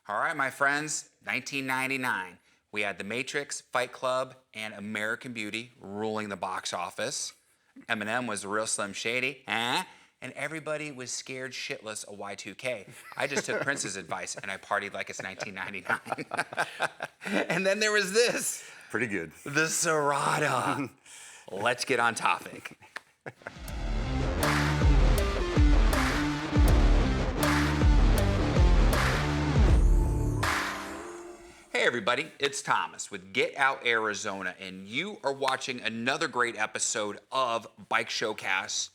All right, my friends, 1999. We had The Matrix, Fight Club, and American Beauty ruling the box office. Eminem was the real Slim Shady, and everybody was scared shitless of Y2K. I just took Prince's advice, and I partied like it's 1999. And then there was this. Pretty good. The Serotta. Let's get on topic. Hey everybody, it's Thomas with Get Out Arizona, and you are watching another great episode of Bike Showcase.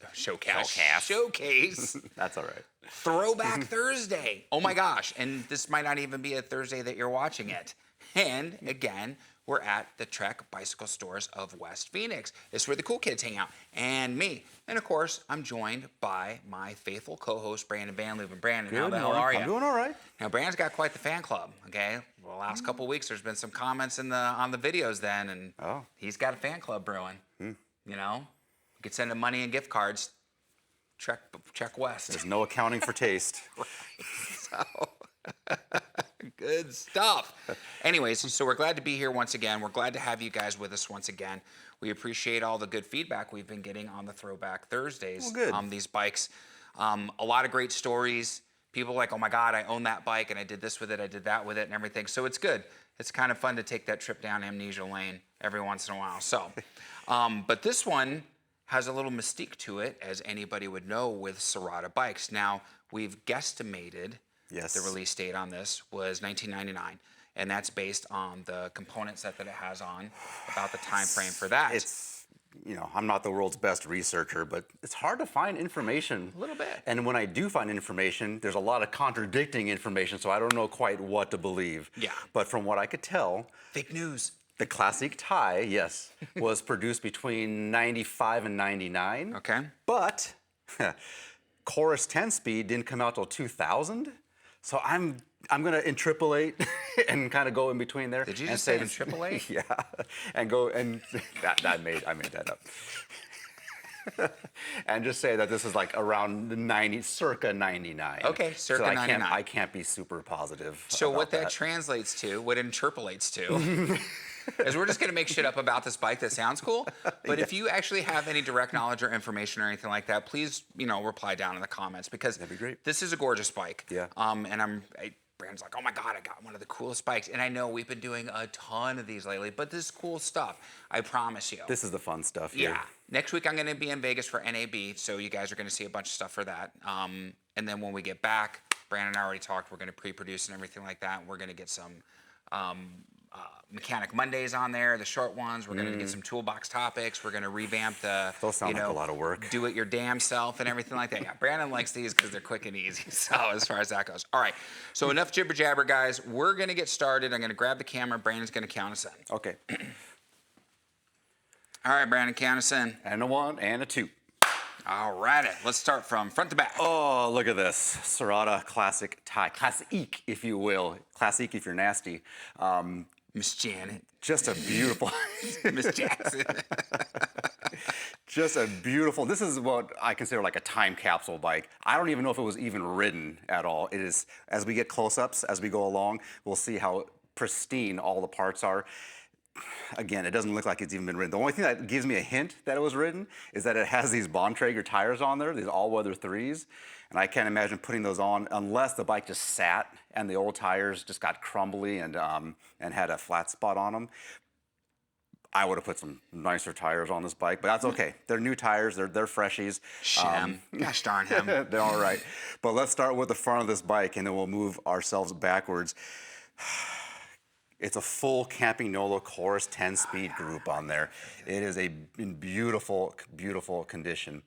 That's all right. Throwback Thursday. Oh my gosh, and this might not even be a Thursday that you're watching it. And again, we're at the Trek Bicycle Stores of West Phoenix. This is where the cool kids hang out, and me. And of course, I'm joined by my faithful co-host, Brandon Van Leeuwen. Brandon, how the hell are you? I'm doing all right. Now, Brandon's got quite the fan club, okay? Well, the last couple of weeks, there's been some comments on the videos then, and he's got a fan club brewing. You know? You could send him money and gift cards. Trek West. There's no accounting for taste. Right. So... Good stuff. Anyways, so we're glad to be here once again. We're glad to have you guys with us once again. We appreciate all the good feedback we've been getting on the Throwback Thursdays. Well, good. These bikes. A lot of great stories. People are like, oh my God, I own that bike and I did this with it, I did that with it and everything. So it's good. It's kind of fun to take that trip down amnesia lane every once in a while. So, but this one has a little mystique to it, as anybody would know with Serotta bikes. Now, we've guesstimated the release date on this was 1999, and that's based on the component set that it has on, about the time frame for that. It's, you know, I'm not the world's best researcher, but it's hard to find information. A little bit. And when I do find information, there's a lot of contradicting information, so I don't know quite what to believe. Yeah. But from what I could tell... Fake news. The Classique TI, yes, was produced between 95 and 99. Okay. But Chorus 10-speed didn't come out till 2000. So I'm gonna interpolate and kind of go in between there. Did you just say interpolate? Yeah, and go and I made that up. And just say that this is like around circa 99. Okay, circa 99. I can't be super positive. So what that translates to, what it interpolates to, is we're just gonna make shit up about this bike that sounds cool. But if you actually have any direct knowledge or information or anything like that, please, reply down in the comments, because that'd be great. This is a gorgeous bike. Yeah. And Brandon's like, oh my God, I got one of the coolest bikes. And I know we've been doing a ton of these lately, but this is cool stuff. I promise you. This is the fun stuff here. Yeah. Next week I'm gonna be in Vegas for NAB, so you guys are gonna see a bunch of stuff for that. And then when we get back, Brandon and I already talked, we're gonna pre-produce and everything like that. And we're gonna get some Mechanic Mondays on there, the short ones. We're gonna get some toolbox topics. We're gonna revamp the, those sound like a lot of work. Do it your damn self and everything like that. Yeah, Brandon likes these because they're quick and easy. So as far as that goes. All right, so enough jibber jabber, guys. We're gonna get started. I'm gonna grab the camera. Brandon's gonna count us in. Okay. All right, Brandon, count us in. And a 1 and a 2. All righty, let's start from front to back. Oh, look at this. Serotta Classique TI. Classique, if you will. Classique if you're nasty. Miss Janet. Just a beautiful... Miss Jackson. Just a beautiful... This is what I consider like a time capsule bike. I don't even know if it was even ridden at all. It is, as we get close-ups, as we go along, we'll see how pristine all the parts are. Again, it doesn't look like it's even been ridden. The only thing that gives me a hint that it was ridden is that it has these Bontrager tires on there, these all-weather 3s. And I can't imagine putting those on unless the bike just sat and the old tires just got crumbly and had a flat spot on them. I would have put some nicer tires on this bike, but that's okay. They're new tires, they're freshies. Shim. Gosh darn him. They're all right. But let's start with the front of this bike and then we'll move ourselves backwards. It's a full Campagnolo Chorus 10-speed group on there. It is in beautiful, beautiful condition.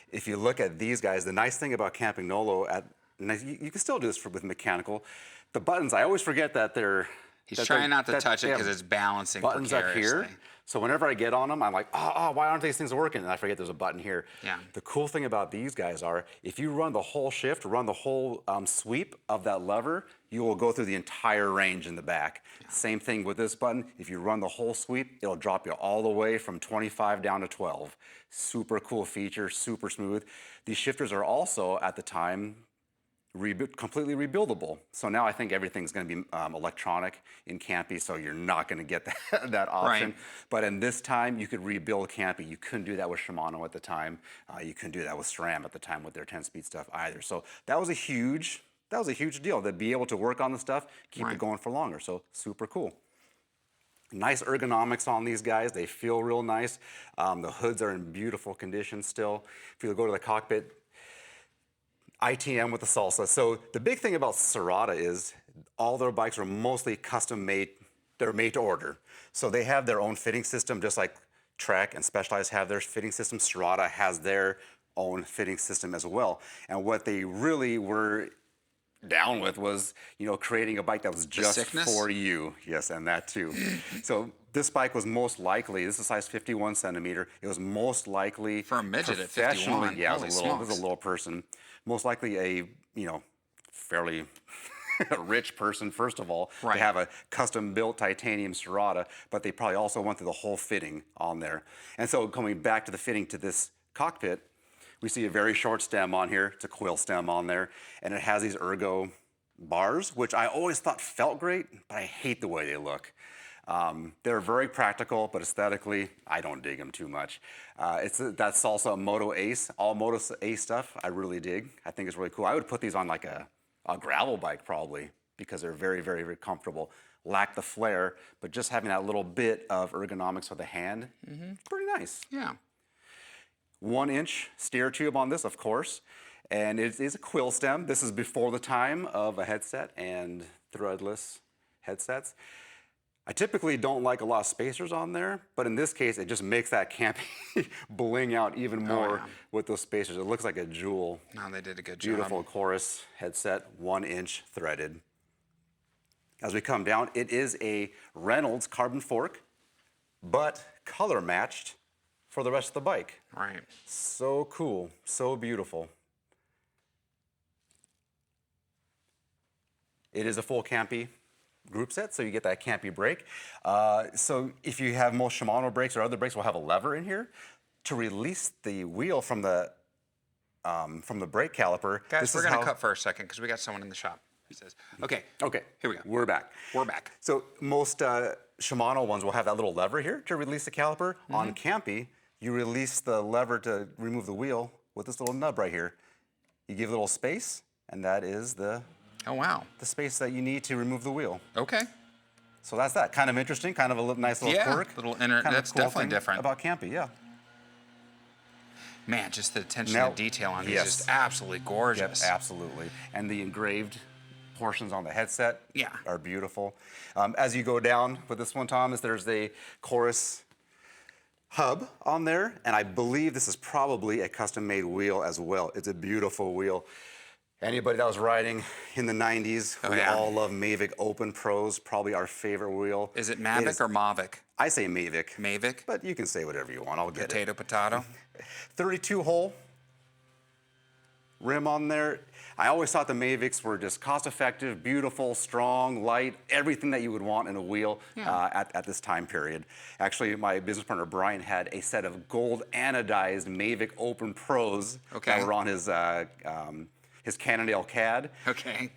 If you look at these guys, the nice thing about Campagnolo, you can still do this with mechanical. The buttons, I always forget that they're... He's trying not to touch it because it's balancing buttons up precariously. Here. So whenever I get on them, I'm like, oh, why aren't these things working? And I forget there's a button here. Yeah. The cool thing about these guys are, if you run the whole shift, run the whole sweep of that lever, you will go through the entire range in the back. Yeah. Same thing with this button. If you run the whole sweep, it'll drop you all the way from 25 down to 12. Super cool feature, super smooth. These shifters are also, at the time, completely rebuildable. So now I think everything's going to be electronic in Campy, so you're not going to get that option. Right. But in this time, you could rebuild Campy. You couldn't do that with Shimano at the time. You couldn't do that with SRAM at the time with their 10-speed stuff either. So that was a huge deal, to be able to work on the stuff, keep it going for longer. So super cool. Nice ergonomics on these guys. They feel real nice. The hoods are in beautiful condition still. If you go to the cockpit, ITM with the salsa. So the big thing about Serotta is all their bikes are mostly custom made. They're made to order. So they have their own fitting system, just like Trek and Specialized have their fitting system. Serotta has their own fitting system as well. And what they really were down with was, creating a bike that was just for you. Yes, and that too. So this bike was most likely, this is size 51 centimeter. It was most likely for a midget at 51. Yeah, it was a little person. Most likely a, fairly rich person, first of all, to have a custom built titanium Serotta, but they probably also went through the whole fitting on there. And so coming back to the fitting to this cockpit, we see a very short stem on here. It's a quill stem on there, and it has these ergo bars, which I always thought felt great, but I hate the way they look. They're very practical, but aesthetically, I don't dig them too much. It's that Salsa Moto Ace, all Moto Ace stuff, I really dig. I think it's really cool. I would put these on like a gravel bike probably, because they're very, very, very comfortable. Lack the flare, but just having that little bit of ergonomics for the hand, pretty nice. Yeah. 1-inch steer tube on this, of course, and it is a quill stem. This is before the time of a headset and threadless headsets. I typically don't like a lot of spacers on there, but in this case, it just makes that Campy bling out even more with those spacers. It looks like a jewel. No, they did a good job. Beautiful Chorus headset, 1-inch threaded. As we come down, it is a Reynolds carbon fork, but color matched for the rest of the bike. Right. So cool, so beautiful. It is a full Campy group set, so you get that Campy brake. So if you have most Shimano brakes or other brakes, will have a lever in here to release the wheel from the brake caliper. Guys, we're gonna cut for a second because we got someone in the shop. He says, okay, here we go. We're back. We're back. So most Shimano ones will have that little lever here to release the caliper. On Campy, you release the lever to remove the wheel with this little nub right here. You give a little space, and that is the space that you need to remove the wheel. Okay. So that's that. Kind of interesting, kind of a nice little quirk. That's cool definitely different. About Campy, yeah. Man, just the attention to detail on these is just absolutely gorgeous. Yep, absolutely. And the engraved portions on the headset are beautiful. As you go down with this one, Thomas, there's a Chorus hub on there, and I believe this is probably a custom-made wheel as well. It's a beautiful wheel. Anybody that was riding in the 90s, we all love Mavic Open Pros, probably our favorite wheel. Is it Mavic or Mavic? I say Mavic. Mavic? But you can say whatever you want, I'll get it. Potato. 32-hole rim on there. I always thought the Mavics were just cost-effective, beautiful, strong, light, everything that you would want in a wheel at this time period. Actually, my business partner Brian had a set of gold anodized Mavic Open Pros that were on his Cannondale CAD. Okay.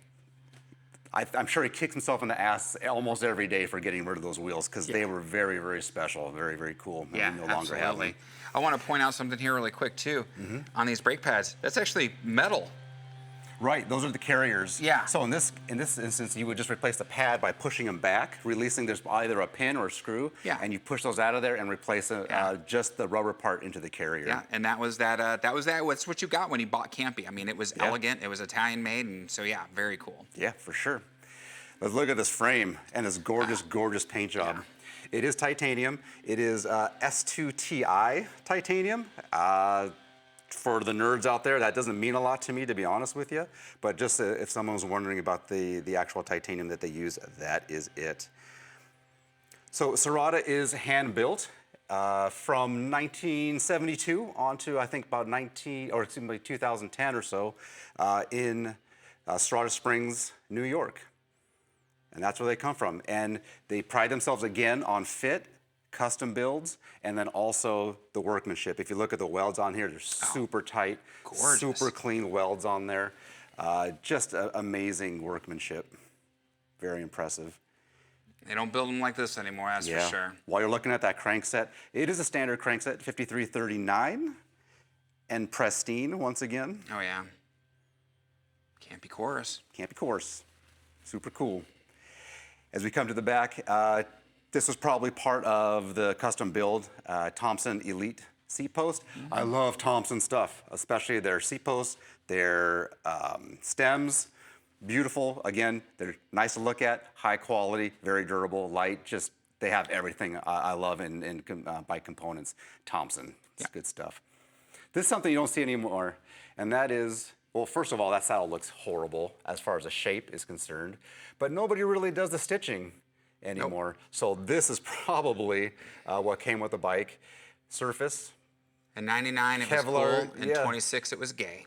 I'm sure he kicks himself in the ass almost every day for getting rid of those wheels because they were very, very special, very, very cool. Yeah, no longer have them. I want to point out something here really quick too. On these brake pads, that's actually metal. Right, those are the carriers. Yeah. So in this instance, you would just replace the pad by pushing them back, releasing there's either a pin or a screw, and you push those out of there and replace just the rubber part into the carrier. Yeah, and that was that. That's what you got when you bought Campy. I mean, it was elegant. It was Italian made, and so yeah, very cool. Yeah, for sure. Let's look at this frame and this gorgeous, gorgeous paint job. Yeah. It is titanium. It is S2 Ti titanium. For the nerds out there, that doesn't mean a lot to me, to be honest with you. But just if someone's wondering about the actual titanium that they use, that is it. So Serotta is hand-built from 1972 on to, I think, about 2010 or so in Serotta Springs, New York. And that's where they come from. And they pride themselves, again, on fit, custom builds, and then also the workmanship. If you look at the welds on here, they're super tight, gorgeous. super clean welds on there. Just amazing workmanship. Very impressive. They don't build them like this anymore, that's for sure. While you're looking at that crankset, it is a standard crankset, 5339, and pristine once again. Oh yeah. Can't be Chorus. Can't be Chorus. Super cool. As we come to the back, this was probably part of the custom build, Thomson Elite seat post. I love Thomson stuff, especially their seat posts, their stems. Beautiful. Again, they're nice to look at, high quality, very durable, light. Just they have everything I love in bike components. Thomson, it's good stuff. This is something you don't see anymore, and that is, well, first of all, that saddle looks horrible as far as the shape is concerned, but nobody really does the stitching anymore. So this is probably what came with the bike. Surface. In 99 it was Kevlar, cool, in 26 it was gay.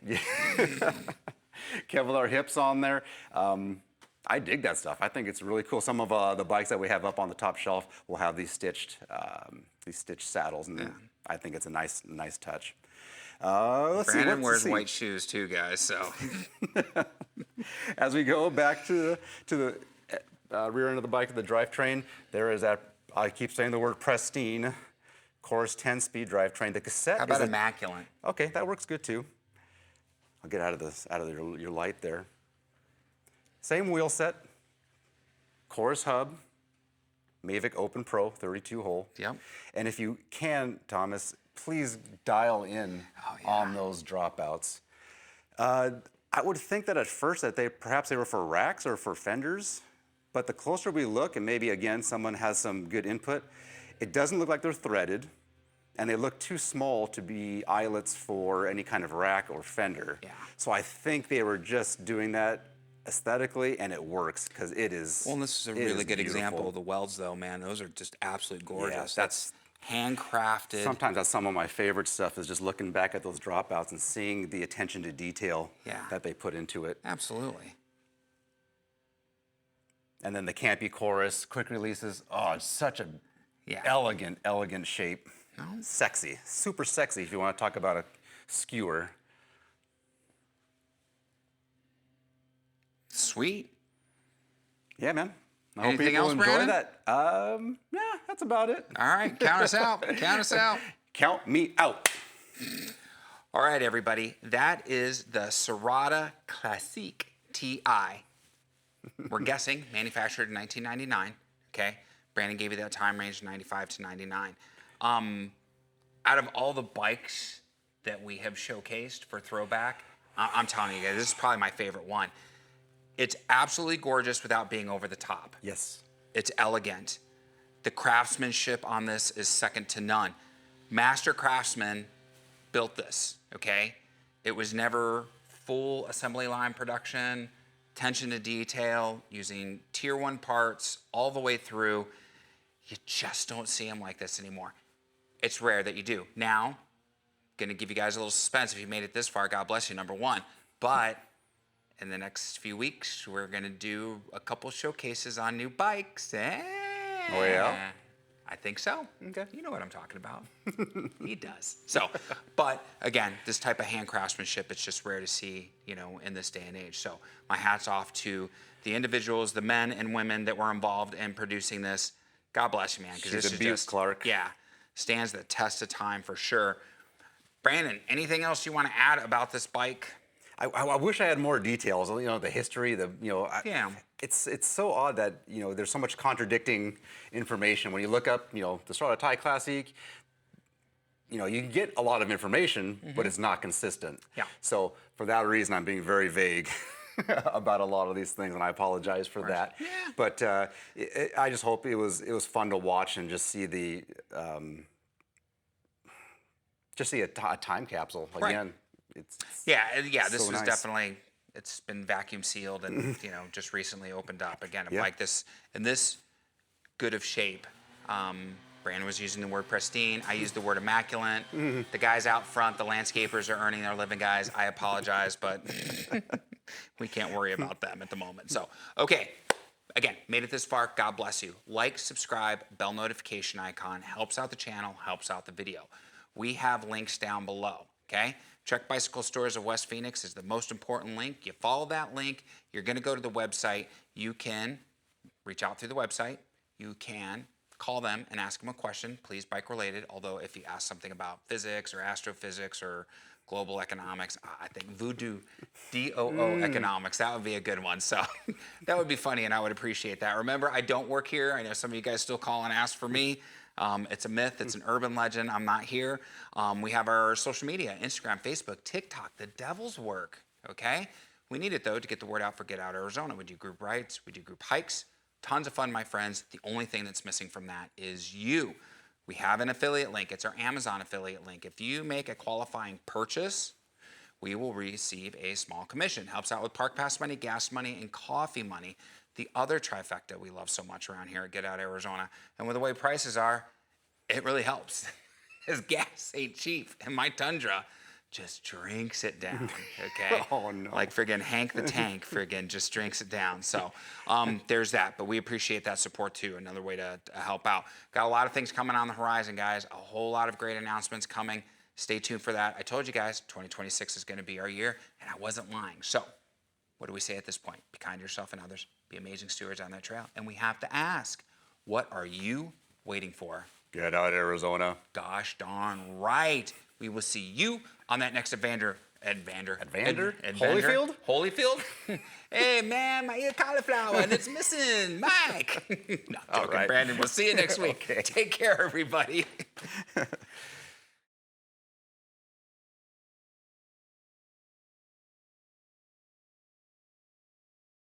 Kevlar hips on there. I dig that stuff. I think it's really cool. Some of the bikes that we have up on the top shelf will have these stitched saddles, and I think it's a nice touch. Let's see. Brandon wears white shoes too, guys. So as we go back to the rear end of the bike, the drivetrain, there is that. I keep saying the word pristine. Chorus 10-speed drivetrain. The cassette. How about immaculate? Okay, that works good too. I'll get out of your light there. Same wheel set. Chorus hub. Mavic Open Pro, 32-hole. Yep. And if you can, Thomas, please dial in on those dropouts. I would think that at first that perhaps they were for racks or for fenders, but the closer we look, and maybe again someone has some good input, it doesn't look like they're threaded, and they look too small to be eyelets for any kind of rack or fender. Yeah. So I think they were just doing that aesthetically, and it works because it is. Well, and this is a really good example of the welds, though, man. Those are just absolutely gorgeous. Yeah, that's handcrafted. Sometimes that's some of my favorite stuff, is just looking back at those dropouts and seeing the attention to detail that they put into it. Absolutely. And then the Campy Chorus, quick releases. Oh, it's such a elegant shape. No? Sexy, super sexy if you want to talk about a skewer. Sweet. Yeah, man. I Anything hope people else, enjoy Brandon? that. Yeah, that's about it. All right, count us out. Count us out. Count me out. All right, everybody. That is the Serotta Classique TI. We're guessing manufactured in 1999. Okay. Brandon gave you that time range, 95 to 99. Out of all the bikes that we have showcased for Throwback, I'm telling you guys, this is probably my favorite one. It's absolutely gorgeous without being over the top. Yes. It's elegant. The craftsmanship on this is second to none. Master craftsmen built this, okay? It was never full assembly line production, attention to detail, using tier 1 parts all the way through. You just don't see them like this anymore. It's rare that you do. Now, gonna give you guys a little suspense. If you made it this far, God bless you, number one. But in the next few weeks, we're gonna do a couple showcases on new bikes. Oh yeah? I think so. Okay. You know what I'm talking about. He does. So, but again, this type of hand craftsmanship, it's just rare to see, you know, in this day and age. So my hat's off to the individuals, the men and women that were involved in producing this. God bless you, man. She's this a is beaut, just, Clark. Yeah, stands the test of time for sure. Brandon, anything else you want to add about this bike? I wish I had more details. You know, the history. Yeah. It's so odd that there's so much contradicting information when you look up the Serotta TI Classique. You can get a lot of information, but it's not consistent. Yeah. So for that reason, I'm being very vague about a lot of these things, and I apologize for that. Yeah. But I just hope it was fun to watch and just see the a time capsule again. It's this so was nice. definitely, it's been vacuum sealed and just recently opened up. Again, a bike this in this good of shape. Brandon was using the word pristine. I used the word immaculate. The guys out front, the landscapers, are earning their living, guys. I apologize, but we can't worry about them at the moment. So, okay. Again, made it this far, God bless you. Like, subscribe, bell notification icon, helps out the channel, helps out the video. We have links down below, okay? Trek Bicycle Stores of West Phoenix is the most important link. You follow that link, you're going to go to the website. You can reach out through the website. You can call them and ask them a question, please bike related. Although if you ask something about physics or astrophysics or global economics, I think voodoo, DOO economics, that would be a good one. So that would be funny and I would appreciate that. Remember, I don't work here. I know some of you guys still call and ask for me. It's a myth, it's an urban legend. I'm not here. We have our social media, Instagram, Facebook, TikTok, the devil's work, okay? We need it though to get the word out for Get Out Arizona. We do group rides, we do group hikes, tons of fun, my friends. The only thing that's missing from that is you. We have an affiliate link. It's our Amazon affiliate link. If you make a qualifying purchase, we will receive a small commission. Helps out with park pass money, gas money, and coffee money. The other trifecta we love so much around here at Get Out Arizona. And with the way prices are, it really helps. Because gas ain't cheap. And my Tundra just drinks it down, okay? Oh, no. Like friggin' Hank the Tank friggin' just drinks it down. So there's that, but we appreciate that support too. Another way to help out. Got a lot of things coming on the horizon, guys. A whole lot of great announcements coming. Stay tuned for that. I told you guys, 2026 is gonna be our year, and I wasn't lying. So what do we say at this point? Be kind to yourself and others. Be amazing stewards on that trail. And we have to ask, what are you waiting for? Get Out Arizona. Gosh darn right. We will see you on that next Holyfield? Holyfield? Hey, man, my ear cauliflower, and it's missing. Mike. No, I'm joking, right. Brandon. We'll see you next week. Okay. Take care, everybody.